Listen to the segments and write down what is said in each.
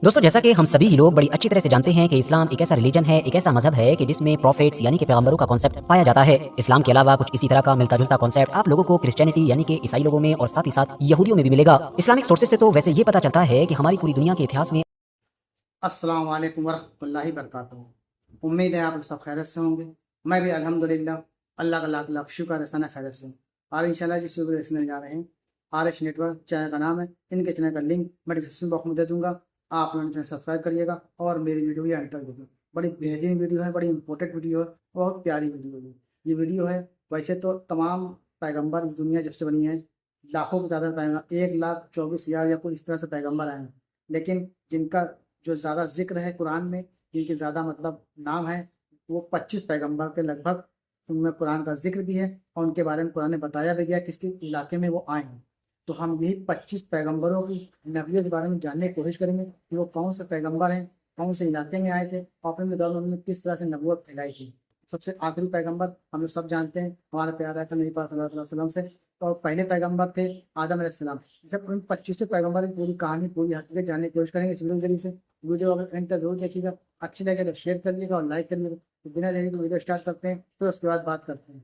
दोस्तों, जैसा कि हम सभी ही लोग बड़ी अच्छी तरह से जानते हैं कि इस्लाम एक ऐसा रिलीजन है, एक ऐसा मजहब है कि जिसमें प्रॉफिट्स यानी कि पैगंबरों का कॉन्सेप्ट पाया जाता है। इस्लाम के अलावा कुछ इसी तरह का मिलता जुलता कॉन्सेप्ट आप लोगों को क्रिश्चियनिटी यानी कि ईसाई लोगों में और साथ ही साथ यहूदियों में भी मिलेगा। इस्लामिक सोर्सेज से तो वैसे ये पता चलता है कि हमारी पूरी दुनिया के इतिहास में अस्सलाम वालेकुम वरहमतुल्लाहि वबरकातुहू। उम्मीद है आप लोग सब खैरियत से होंगे। मैं भी अल्हम्दुलिल्लाह अल्लाह का लाख लाख शुक्र है, खैरियत से। और इंशाल्लाह जिस वीडियो देखने जा रहे हैं आरिश नेटवर्क चैनल का नाम है। इनके चैनल का लिंक मैं डिस्क्रिप्शन बॉक्स में दे दूंगा। आप लोगों ने चैनल सब्सक्राइब करिएगा और मेरी वीडियो भी एंड तक देखिए। बड़ी बेहतरीन वीडियो है, बड़ी इंपॉर्टेंट वीडियो है, बहुत प्यारी वीडियो है। ये वीडियो है, वैसे तो तमाम पैगम्बर इस दुनिया जब से बनी है लाखों की तादाद पैगम्बर 1,24,000 या कुछ इस तरह से पैगम्बर आए हैं, लेकिन जिनका जो ज़्यादा जिक्र है कुरान में, जिनके ज़्यादा मतलब नाम है, वो 25 पैगम्बर के लगभग उनमें कुरान का जिक्र भी है और उनके बारे में कुरान ने बताया भी गया किस किस इलाके में वो आए हैं। तो हम यही 25 पैगम्बरों की नबीयत के बारे में जानने की कोशिश करेंगे कि वो कौन से पैगम्बर हैं, कौन से इलाके में आए थे और अपने दौर में उन्होंने किस तरह से नबूवत फैलाई थी। सबसे आखिरी पैगम्बर हम लोग सब जानते हैं, हमारा प्यारा है नबी पाक सल्लल्लाहु अलैहि वसल्लम से। और पहले पैगम्बर थे आदम अलैहिस्सलाम। जब उन 25 पैगम्बर की पूरी कहानी, पूरी हकीकत जानने की कोशिश करेंगे इस वीडियो के जरिए से। वीडियो अगर एंड तक जरूर देखिएगा, अच्छी लगे तो शेयर करिएगा और लाइक करिएगा। तो बिना देरी के वीडियो स्टार्ट करते हैं, फिर उसके बाद बात करते हैं।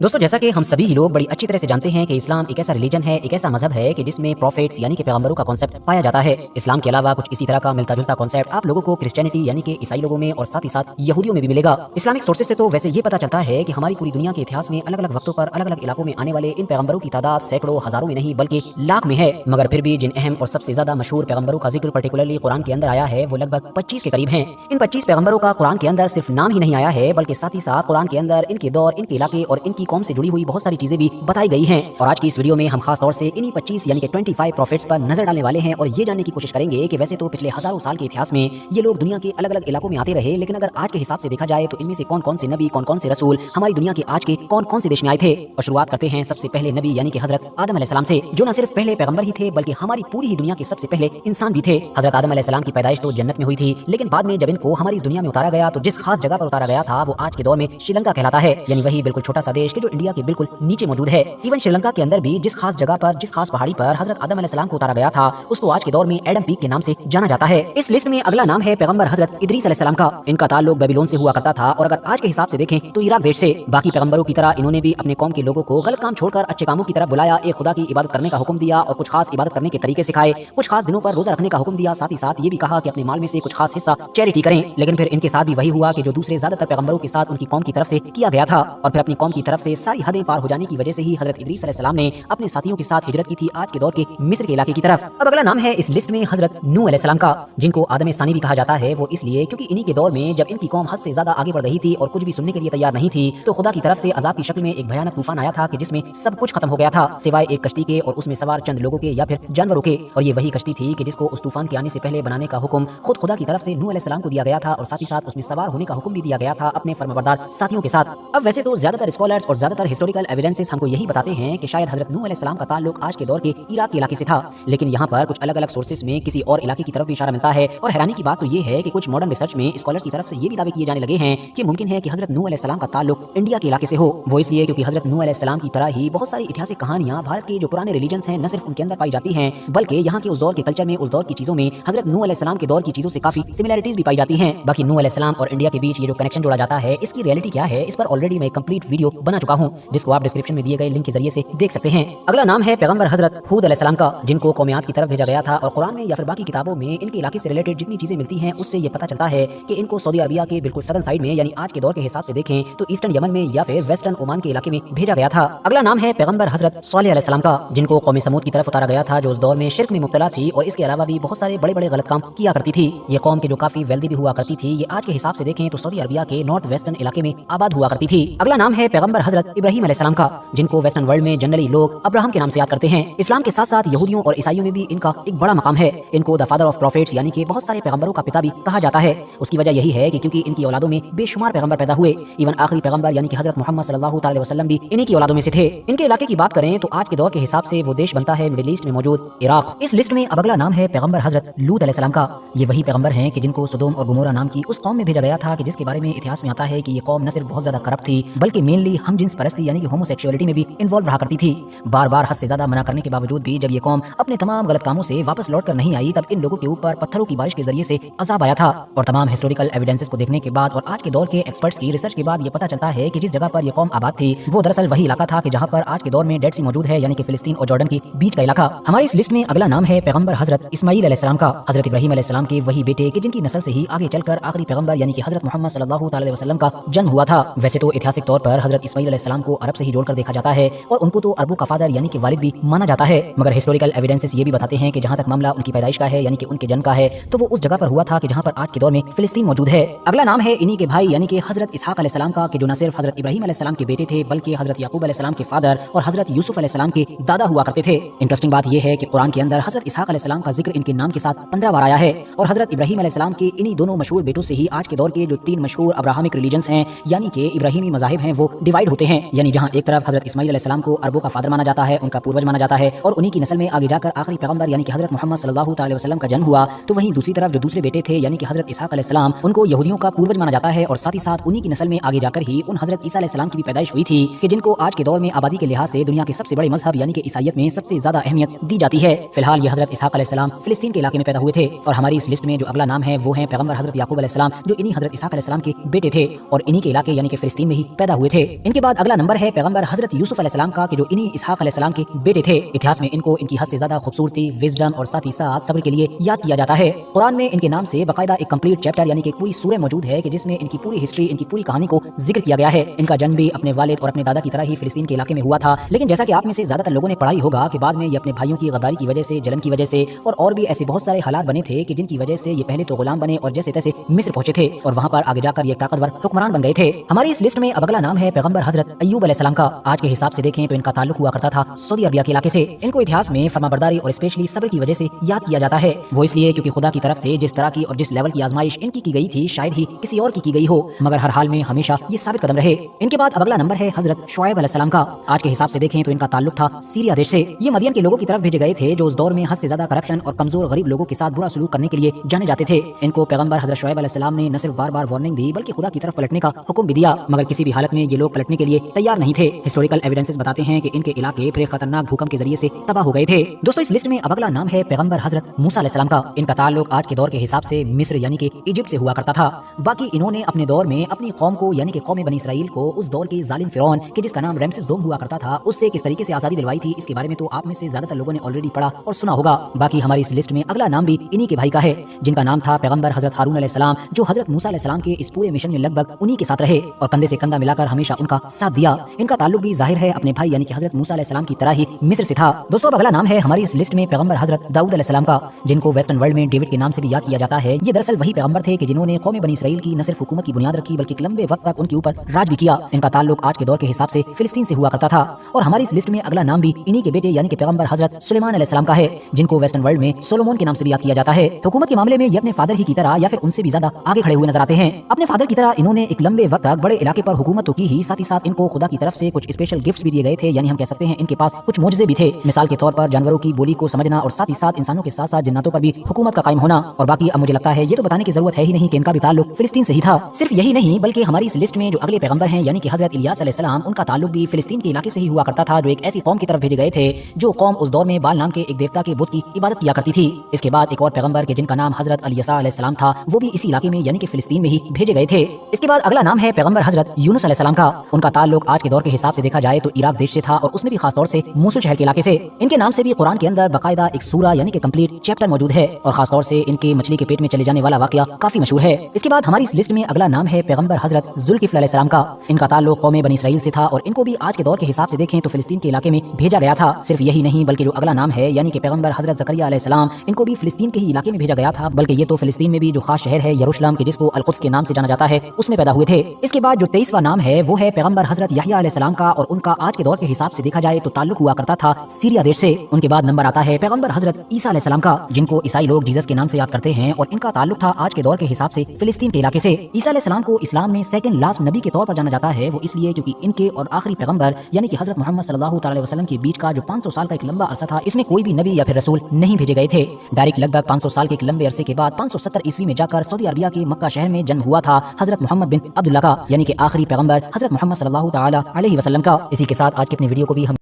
दोस्तों, जैसा कि हम सभी ही लोग बड़ी अच्छी तरह से जानते हैं कि इस्लाम एक ऐसा रिलीजन है, एक ऐसा मजहब है कि जिसमें प्रॉफिट्स यानी कि पैगंबरों का कॉन्सेप्ट पाया जाता है। इस्लाम के अलावा कुछ इसी तरह का मिलता जुलता कॉन्सेप्ट आप लोगों को क्रिश्चियनिटी यानी कि ईसाई लोगों में और साथ ही साथ यहूदियों में भी मिलेगा। इस्लामिक सोर्सेज से तो वैसे ये पता चलता है कि हमारी पूरी दुनिया के इतिहास में अलग अलग वक्तों पर अलग अलग इलाकों में आने वाले इन पैगंबरों की तादाद सैकड़ों हजारों में नहीं बल्कि लाख में है। मगर फिर भी जिन अहम और सबसे ज्यादा मशहूर पैगंबरों का जिक्र पर्टिकुलरली कुरान के अंदर आया है वो लगभग 25 के करीब हैं। इन 25 पैगंबरों का कुरान के अंदर सिर्फ नाम ही नहीं आया है बल्कि साथ ही साथ कुरान के अंदर इनके दौर, इनके इलाके और इनकी कौम से जुड़ी हुई बहुत सारी चीजें भी बताई गई हैं। और आज की इस वीडियो में हम खास तौर से इन्हीं 25 यानी कि 25 प्रॉफिट्स पर नजर डालने वाले हैं और ये जानने की कोशिश करेंगे कि वैसे तो पिछले हजारों साल के इतिहास में ये लोग दुनिया के अलग अलग इलाकों में आते रहे, लेकिन अगर आज के हिसाब से देखा जाए तो इनमें से कौन कौन से नबी, कौन कौन से रसूल हमारी दुनिया के आज के कौन कौन से देश में आए थे। और शुरुआत करते हैं सबसे पहले नबी यानी कि हजरत आदम अलैहिस्सलाम से, जो न सिर्फ पहले पैगंबर ही थे बल्कि हमारी पूरी ही दुनिया के सबसे पहले इंसान भी थे। हजरत आदम अलैहिस्सलाम की पैदाइश तो जन्नत में हुई थी, लेकिन बाद में जब इनको हमारी इस दुनिया में उतारा गया तो जिस खास जगह पर उतारा गया था वो आज के दौर में श्रीलंका कहलाता है, यानी वही बिल्कुल छोटा सा देश जो इंडिया के बिल्कुल नीचे मौजूद है। इवन श्रीलंका के अंदर भी जिस खास जगह पर, जिस खास पहाड़ी पर हजरत आदम अलैहिस्सलाम को उतारा गया था उसको आज के दौर में एडम पीक के नाम से जाना जाता है। इस लिस्ट में अगला नाम है पैगंबर हजरत इदरीस अलैहिस्सलाम का। इनका ताल्लुक बेबीलोन से हुआ करता था और अगर आज के हिसाब से देखें तो इराक देश से। बाकी पैगंबरों की तरह इन्होंने भी अपने कौम के लोगों को गलत काम छोड़कर अच्छे कामों की तरफ बुलाया, एक खुदा की इबादत करने का हुक्म दिया और कुछ खास इबादत करने के तरीके सिखाए, कुछ खास दिनों पर रोजा रखने का हुक्म दिया, साथ ही साथ ये भी कहा कि अपने माल में से कुछ खास हिस्सा चैरिटी करें। लेकिन फिर इनके साथ भी वही हुआ कि जो दूसरे ज्यादातर पैगंबरों के साथ उनकी कौम की तरफ से किया गया था, और फिर अपनी कौम की तरफ से सारी हदें पार हो जाने की वजह से ही हजरत इदरीस अलैहिस्सलाम ने अपने साथियों के साथ हिजरत की थी आज के दौर के मिस्र के इलाके की तरफ। अब अगला नाम है इस लिस्ट में हजरत नूह अलैहिस्सलाम का, जिनको आदम सानी भी कहा जाता है। वो इसलिए क्योंकि इन्हीं के दौर में जब इनकी कौम हद से ज्यादा आगे बढ़ रही थी और कुछ भी सुनने के लिए तैयार नहीं थी तो खुदा की तरफ से अजाब की शक्ल में एक भयानक तूफान आया था कि जिसमें सब कुछ खत्म हो गया था सिवाय एक कश्ती के और उसमें सवार चंद लोगों के या फिर जानवरों के। और ये वही कश्ती थी कि जिसको उस तूफान के आने से पहले बनाने का हुक्म खुद खुदा की तरफ से नूह अलैहिस्सलाम को दिया गया था और साथ ही साथ उसमें सवार होने का हुक्म भी दिया गया था अपने फर्माबरदार साथियों के साथ। अब वैसे तो ज्यादातर स्कॉलर्स और ज्यादातर हिस्टोरिकल एविडेंसेस हमको यही बताते हैं कि शायद हजरत नूह अलैहिस्सलाम का ताल्लुक आज के दौर के इराक के इलाके से था, लेकिन यहाँ पर कुछ अलग अलग सोर्सेस में किसी और इलाके की तरफ भी इशारा मिलता है। और हैरानी की बात तो ये है कि कुछ मॉडर्न रिसर्च में स्कॉलर्स की तरफ से ये भी दावे किए जाने लगे हैं कि मुमकिन है कि हजरत नूह अलैहिस्सलाम का ताल्लुक इंडिया के इलाके से हो। वो इसलिए क्योंकि हजरत नूह अलैहिस्सलाम की तरह ही बहुत सारी ऐतिहासिक कहानियां भारत के जो पुराने रिलीजन्स हैं न सिर्फ उनके अंदर पाई जाती हैं बल्कि यहाँ के उस दौर के कल्चर में, उस दौर की चीजों में हजरत नूह अलैहिस्सलाम के दौर की चीजों से काफी सिमिलरिटीज भी पाई जाती हैं। बाकी नूह अलैहिस्सलाम और इंडिया के बीच ये जो कनेक्शन जोड़ा जाता है इसकी रियलिटी क्या है, इस पर ऑलरेडी मैं कंप्लीट वीडियो बना चुका हूँ जिसको आप डिस्क्रिप्शन में दिए गए लिंक के जरिए से देख सकते हैं। अगला नाम है पैगंबर हजरत हूद अलैहिस्सलाम का, जिनको कौमियात की तरफ भेजा गया था और कुरान में या फिर बाकी किताबों में इनके इलाके से रिलेटेड जितनी चीजें मिलती हैं उससे ये पता चलता है कि इनको सऊदी अरबिया के बिल्कुल सदर्न साइड में यानी आज के दौर के हिसाब से देखें तो ईस्टर्न यमन में या फिर वेस्टर्न ओमान के इलाके में भेजा गया था। अगला नाम है पैगंबर हजरत सालेह अलैहिस्सलाम का, जिनको कौम समूद की तरफ उतारा गया था जो उस दौर में शिर्क में मुब्तला थी और इसके अलावा भी बहुत सारे बड़े बड़े गलत काम किया करती थी। ये कौम के जो काफी वेल्दी भी हुआ करती थी, ये आज के हिसाब से देखें तो सऊदी अरबिया के नॉर्थ वेस्टर्न इलाके में आबाद हुआ करती थी। अगला नाम है पैगंबर हजरत इब्राहिम अलैहिस्सलाम का, जिनको वेस्टर्न वर्ल्ड में जनरली लोग अब्राहम के नाम से याद करते हैं। इस्लाम के साथ साथ यहूदियों और ईसाइयों में भी इनका एक बड़ा मकाम है। इनको द फादर ऑफ प्रॉफिट्स यानी कि बहुत सारे पैगंबरों का पिता भी कहा जाता है। उसकी वजह यही है कि क्योंकि इनकी औलादों में बेशुमार पैगंबर पैदा हुए, इवन आखिरी पैगंबर यानी कि हजरत मोहम्मद सल्लल्लाहु अलैहि वसल्लम भी इन्हीं की औलादों में से थे। इनके इलाके की बात करें तो आज के दौर के हिसाब से वो देश बनता है मिडिल ईस्ट में मौजूद इराक। इस लिस्ट में अब अगला नाम है पैगंबर हजरत लूत अलैहिस्सलाम का। ये वही पैगंबर हैं कि जिनको सदोम और गुमोरा नाम की उस कौम में भेजा गया था कि जिसके बारे में इतिहास में आता है कि ये कौम न सिर्फ बहुत ज्यादा करप्ट थी बल्कि मेनली हम जिन्स परस्ती यानी कि होमोसेक्सुअलिटी में भी इन्वॉल्व रहा करती थी। बार बार हद से ज्यादा मना करने के बावजूद भी जब ये कौम अपने तमाम गलत कामों से वापस लौट कर नहीं आई, तब इन लोगों के ऊपर पत्थरों की बारिश के जरिए से अजाब आया था। और तमाम हिस्टोरिकल एविडेंसेस को देखने के बाद और आज के दौर के एक्सपर्ट्स की रिसर्च के बाद ये पता चलता है कि जिस जगह पर ये कौम आबाद थी वो दरअसल वही इलाका था कि जहाँ पर आज के दौर में डेड सी मौजूद है, यानी कि फिलिस्तीन और जॉर्डन के बीच का इलाका। हमारी इस लिस्ट में अगला नाम है पैगंबर हजरत इस्माइल अलैहिस्सलाम का। हजरत इब्राहिम अलैहिस्सलाम के वही बेटे कि जिनकी नस्ल से ही आगे चलकर आखिरी पैगंबर यानी कि हजरत मोहम्मद सल्लल्लाहु अलैहि वसल्लम का जन्म हुआ था। वैसे तो ऐतिहासिक तौर पर हजरत इस्माइल अलैहिस्सलाम को अरब से ही जोड़कर देखा जाता है और उनको तो अरबों का फादर यानी कि वालिद भी माना जाता है, मगर हिस्टोरिकल एविडेंसेस ये भी बताते हैं कि जहाँ तक मामला उनकी पैदाइश का है यानी कि उनके जन्म का है, तो वो उस जगह पर हुआ था कि जहाँ पर आज के दौर में फिलिस्तीन मौजूद है। अगला नाम है इन्हीं के भाई यानी कि हजरत इसहाक अलैहिस्सलाम का, कि जो न सिर्फ हजरत इब्राहिम अलैहिस्सलाम के बेटे थे बल्कि हजरत याकूब अलैहिस्सलाम के फादर और हजरत यूसुफ अलैहिस्सलाम के दादा हुआ करते थे। इंटरेस्टिंग बात यह है कि कुरान के अंदर हजरत इसहाक अलैहिस्सलाम का जिक्र इनके नाम के साथ 15 बार आया है और हजरत इब्राहिम अलैहिस्सलाम के इन्हीं दोनों मशहूर बेटों से ही आज के दौर के जो 3 मशहूर अब्राहमिक रिलीजन्स हैं यानी कि इब्राहिमी मज़ाहिब हैं वो डिवाइड होते हैं। यानी जहाँ एक तरफ हजरत इस्माइल अलैहिस्सलाम को अरबों का फादर माना जाता है, उनका पूर्वज माना जाता है और उन्हीं की नस्ल में आगे जाकर आखिरी पैगंबर यानी कि हजरत मोहम्मद सल्लल्लाहु अलैहि वसल्लम का जन्म हुआ, तो वहीं दूसरी तरफ जो दूसरे बेटे थे यानी कि हजरत इसहाक अलैहिस्सलाम, उनको यहूदियों का पूर्वज माना जाता है और साथ ही साथ उन्हीं की नस्ल में आगे जाकर ही उन हजरत ईसा अलैहिस्सलाम की भी पैदाइश हुई थी कि जिनको आज के दौर में आबादी के लिहाज से दुनिया के सबसे बड़े मजहब यानी कि ईसाइयत में सबसे ज्यादा अहमियत दी जाती है। फिलहाल ये हजरत इसहाक अलैहिस्सलाम फिलिस्तीन के इलाके में पैदा हुए थे और हमारी इस लिस्ट में जो अगला नाम है वो है पैगंबर हजरत याकूब अलैहिस्सलाम, जो इन्हीं हजरत इसहाक अलैहिस्सलाम के बेटे थे और इन्हीं के इलाके यानी कि फिलिस्तीन में ही पैदा हुए थे। इनके बाद अगला नंबर है पैगंबर हजरत यूसुफ अलैहिस्सलाम का, कि जो इन्हीं इसहाक अलैहिस्सलाम के बेटे थे। इतिहास में इनको इनकी हद से ज्यादा खूबसूरती, विजडम और साथ ही साथ सब्र के लिए याद किया जाता है। कुरान में इनके नाम से बाकायदा एक कंप्लीट चैप्टर यानी कि पूरी सूरह मौजूद है कि जिसमें इनकी पूरी हिस्ट्री, इनकी पूरी कहानी को जिक्र किया गया है। इनका जन्म भी अपने वालिद और अपने दादा की तरह ही फिलिस्तीन के इलाके में हुआ था, लेकिन जैसा कि आप में से ज्यादातर लोगों ने पढ़ाई होगा कि बाद में ये अपने भाइयों की गद्दारी की वजह से, जलन की वजह से और भी ऐसे बहुत सारे हालात बने थे कि जिनकी वजह से ये पहले तो गुलाम बने और जैसे तैसे मिस्र पहुंचे थे और वहां पर आगे जाकर ये ताकतवर हुक्मरान बन गए थे। हमारी इस लिस्ट में अब अगला नाम है पैगंबर हजरत अय्यूब अलैहिस्सलाम का। आज के हिसाब से देखें तो इनका ताल्लुक हुआ करता था सऊदी अरबिया के इलाके से। इनको इतिहास में फरमाबरदारी और स्पेशली सब्र की वजह से याद किया जाता है। वो इसलिए क्योंकि खुदा की तरफ से जिस तरह की और जिस लेवल की आजमाइश इनकी की गई थी शायद ही किसी और की गई हो, मगर हर हाल में हमेशा ये साबित कदम रहे। इनके बाद अब अगला नंबर है हजरत शुएब अलैहिस्सलाम का। आज के हिसाब से देखें तो इनका ताल्लुक था सीरिया देश से। ये मदियन के लोगों की तरफ भेजे गए थे जो उस दौर में हद से ज्यादा करप्शन और कमजोर गरीब लोगों के साथ बुरा सलूक करने के लिए जाने जाते थे। इनको पैगंबर हजरत शुएब अलैहिस्सलाम ने न सिर्फ बार बार वार्निंग दी बल्कि खुदा की तरफ पलटने का हुक्म भी दिया, मगर किसी भी हालत में ये लोग पलटने के लिए तैयार नहीं थे। हिस्टोरिकल एविडेंसेस बताते हैं कि इनके इलाके फिर खतरनाक भूकंप के जरिए से तबाह हो गए थे। दोस्तों इस लिस्ट में अब अगला नाम है पैगंबर हजरत मूसा अलैहिस्सलाम का। इनका ताल्लुक आज के दौर के हिसाब से मिस्र यानी कि इजिप्ट से हुआ करता था। बाकी इन्होंने अपने दौर में अपनी कौम को यानी कि कौम बनी इसराइल को उस दौर के जालिम फिरौन के जिसका नाम रमसेस दोम हुआ करता था उससे किस तरीके से आजादी दिलवाई थी, इसके बारे में तो आप में से ज्यादातर लोगों ने ऑलरेडी पढ़ा और सुना होगा। बाकी हमारी इस लिस्ट में अगला नाम भी इन्हीं के भाई का है जिनका नाम था पैगंबर हजरत हारून अलैहिस्सलाम, जो हजरत मूसा अलैहिस्सलाम के इस पूरे मिशन में लगभग उन्हीं के साथ रहे और कंधे से कंधा मिलाकर हमेशा उनका साथ दिया। इनका ताल्लुक भी जाहिर है अपने भाई यानी कि हजरत मूसा अलैहिस्सलाम की तरह ही मिस्र से था। दोस्तों अब अगला नाम है हमारी इस लिस्ट में पैगंबर हजरत दाऊद अलैहिस्सलाम का, जिनको वेस्टर्न वर्ल्ड में डेविड के नाम से भी याद किया जाता है। ये दरअसल वही पैगंबर थे कि जिन्होंने कौम बनी इसराइल की न सिर्फ हुकूमत की बुनियाद रखी बल्कि लंबे वक्त तक उनके ऊपर राज भी किया। इनका ताल्लुक आज के दौर के हिसाब से फिलिस्तीन से हुआ करता था और हमारी इस लिस्ट में अगला नाम भी इन्हीं के बेटे यानी कि पैगंबर हजरत सुलेमान अलैहिस्सलाम का है, जिनको वेस्टर्न वर्ल्ड में सोलोमोन के नाम से भी याद किया जाता है। हुकूमत के मामले में ये अपने फादर ही की तरह या फिर उनसे भी ज्यादा आगे खड़े हुए नजर आते हैं। अपने फादर की तरह इन्होंने एक लंबे वक्त तक बड़े इलाके पर हुकूमत तो की ही, साथ ही साथ इनको खुदा की तरफ से कुछ स्पेशल गिफ्ट्स भी दिए गए थे, यानी हम कह सकते हैं इनके पास कुछ मोजज़े भी थे। मिसाल के तौर पर जानवरों की बोली को समझना और साथ ही साथ इंसानों के साथ साथ जिन्नातों पर भी हुकूमत का कायम होना। और बाकी अब मुझे लगता है ये तो बताने की जरूरत है ही नहीं कि इनका भी ताल्लुक फिलिस्तीन से ही था। सिर्फ यही नहीं बल्कि हमारी इस लिस्ट में जो अगले पैगंबर हैं यानी कि हजरत इलियास अलैहिस्सलाम, उनका ताल्लुक भी फिलिस्तीन के इलाके से ही हुआ करता था, जो एक ऐसी कौम की तरफ भेजे गए थे जो कौम उस दौर में बाल नाम के एक देवता के बुत की इबादत किया करती थी। इसके बाद एक और पैगंबर के जिनका नाम हजरत अलियसा अलैहिस्सलाम था, वो भी इसी इलाके में यानी कि फिलिस्तीन में ही भेजे गए थे। इसके बाद अगला नाम है पैगंबर हजरत यूनुस अलैहिस्सलाम का। उनका ताल्लुक आज के दौर के हिसाब से देखा जाए तो इराक देश से था और उसमें भी खास तौर से मूसल शहर के इलाके से। इनके नाम से भी कुरान के अंदर बाकायदा एक सूरा यानी कि कंप्लीट चैप्टर मौजूद है और खास तौर से इनके मछली के पेट में चले जाने वाला वाकया काफी मशहूर है। इसके बाद हमारी इस लिस्ट में अगला नाम है पैगंबर हजरत जुल्किफ्ल अलैहिस्सलाम का। इनका ताल्लुक कौम बनी इसराइल से था और इनको भी आज के दौर के हिसाब से देखें तो फिलिस्तीन के इलाके में भेजा गया था। सिर्फ यही नहीं बल्कि जो अगला नाम है यानी कि पैगंबर हजरत ज़करिया अलैहिस्सलाम, इनको भी फिलिस्तीन के ही इलाके में भेजा गया था, बल्कि ये तो फिलिस्तीन में भी जो खास शहर है यरूशलेम के जिसको अल-कुद्स के नाम से जाना जाता है उसमें पैदा हुए थे। इसके बाद जो 23वां नाम है वो है पैगंबर हजरत यहया अलैहिस्सलाम का और उनका आज के दौर के हिसाब से देखा जाए तो ताल्लुक हुआ करता था सीरिया देश से। उनके बाद नंबर आता है पैगंबर हजरत ईसा अलैहिस्सलाम का, जिनको ईसाई लोग जीसस के नाम से याद करते हैं और इनका ताल्लुक था आज के दौर के हिसाब से फिलिस्तीन के इलाके से। ईसा अलैहिस्सलाम को इस्लाम में सेकंड लास्ट नबी के तौर पर जाना जाता है, वो इसलिए क्योंकि इनके और आखिरी पैगंबर यानी कि हजरत मोहम्मद सल्लल्लाहु अलैहि वसल्लम के बीच का जो 500 साल का एक लंबा अरसा था, इसमें कोई भी नबी या फिर रसूल नहीं भेजे गए थे। डायरेक्ट लगभग 500 साल के एक लंबे अरसे के बाद 570 ईस्वी में जाकर सऊदी अरबिया के मक्का शहर में जन्म हुआ था हजरत मोहम्मद बिन अब्दुल्लाह का, यानी कि आखिरी पैगंबर हजरत मोहम्मद محمد صلی اللہ تعالی علیہ وسلم کا۔ اسی کے ساتھ آج کی اپنی ویڈیو کو بھی ہم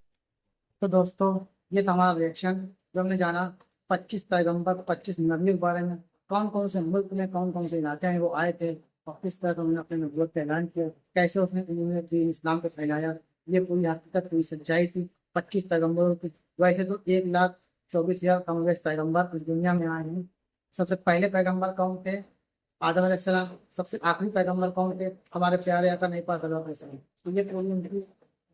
تو دوستو یہ تھا ہمارا ریئیکشن جو ہم نے جانا 25 پیغمبر 25 نبیوں کے بارے میں، کون کون سے ملک میں کون کون سے علاقے ہیں وہ آئے تھے اور کس طرح سے انہوں نے اپنے نبوت کا اعلان کیا، کیسے اس نے انہوں نے دین اسلام کو پھیلایا، یہ پوری حقیقت پوری سچائی تھی 25 پیغمبروں کی۔ ویسے تو 1,24,000 کم و بیش پیغمبر اس دنیا میں آئے ہیں۔ سب سے پہلے پیغمبر کون تھے؟ آدم علیہ السلام۔ سب سے آخری پیغمبر کون تھے؟ ہمارے پیارے آقا نہیں پاک صلی اللہ علیہ وسلم۔ تو یہ پوری ان کی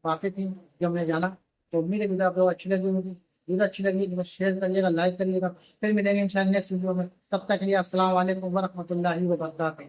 باتیں تھیں جو ہم نے جانا۔ تو امید ہے کہ آپ لوگ اچھی لگی ہوگی، ویڈیو اچھی لگی تو شیئر کریے گا، لائک کریے گا۔ پھر ملیں گے انشاءاللہ نیکسٹ ویڈیو میں، تب تک کے لیے السلام علیکم ورحمۃ اللہ وبرکاتہ۔